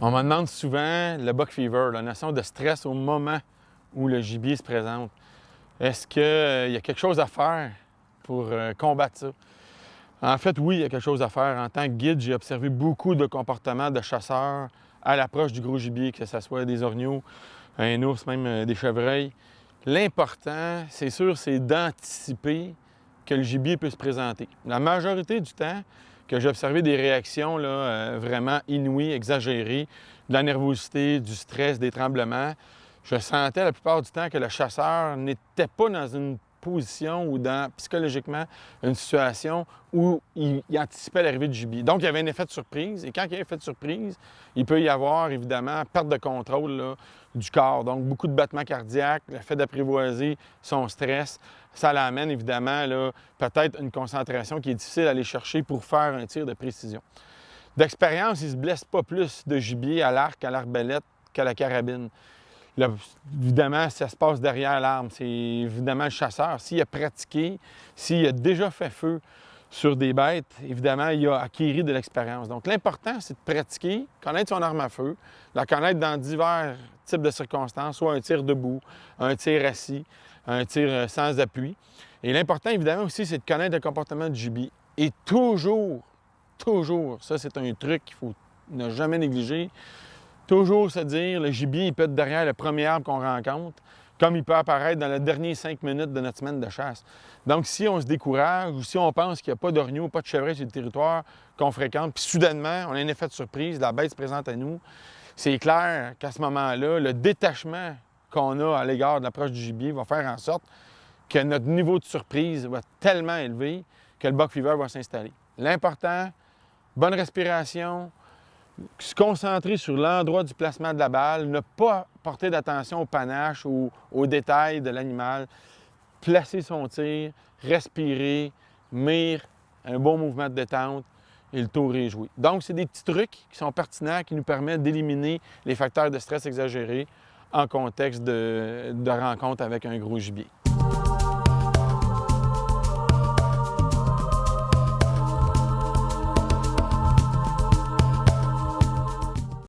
On me demande souvent le buck fever, la notion de stress au moment où le gibier se présente. Est-ce qu'il y a quelque chose à faire pour combattre ça? En fait, oui, il y a quelque chose à faire. En tant que guide, j'ai observé beaucoup de comportements de chasseurs à l'approche du gros gibier, que ce soit des orignaux, un ours, même des chevreuils. L'important, c'est sûr, c'est d'anticiper que le gibier peut se présenter. La majorité du temps que j'ai observé des réactions là, vraiment inouïes, exagérées, de la nervosité, du stress, des tremblements, je sentais la plupart du temps que le chasseur n'était pas dans une position ou dans, psychologiquement, une situation où il anticipait l'arrivée du gibier. Donc, il y avait un effet de surprise. Et quand il y a un effet de surprise, il peut y avoir, évidemment, perte de contrôle là, du corps. Donc, beaucoup de battements cardiaques, le fait d'apprivoiser son stress, ça l'amène, évidemment, là, peut-être une concentration qui est difficile à aller chercher pour faire un tir de précision. D'expérience, il ne se blesse pas plus de gibier à l'arc, à l'arbalète qu'à la carabine. Là, évidemment, ça se passe derrière l'arme. C'est évidemment le chasseur. S'il a pratiqué, s'il a déjà fait feu sur des bêtes, évidemment, il a acquis de l'expérience. Donc, l'important, c'est de pratiquer, connaître son arme à feu, la connaître dans divers types de circonstances, soit un tir debout, un tir assis, un tir sans appui. Et l'important, évidemment, aussi, c'est de connaître le comportement du gibier. Et toujours, ça, c'est un truc qu'il faut ne jamais négliger. Toujours se dire, le gibier, il peut être derrière le premier arbre qu'on rencontre, comme il peut apparaître dans les dernières 5 minutes de notre semaine de chasse. Donc, si on se décourage ou si on pense qu'il n'y a pas d'orignaux, pas de chevreuil sur le territoire qu'on fréquente, puis soudainement, on a un effet de surprise, la bête se présente à nous, c'est clair qu'à ce moment-là, le détachement qu'on a à l'égard de l'approche du gibier va faire en sorte que notre niveau de surprise va être tellement élevé que le buck fever va s'installer. L'important, bonne respiration, se concentrer sur l'endroit du placement de la balle, ne pas porter d'attention au panache ou aux détails de l'animal, placer son tir, respirer, mire, un bon mouvement de détente et le tour est joué. Donc, c'est des petits trucs qui sont pertinents, qui nous permettent d'éliminer les facteurs de stress exagérés en contexte de rencontre avec un gros gibier.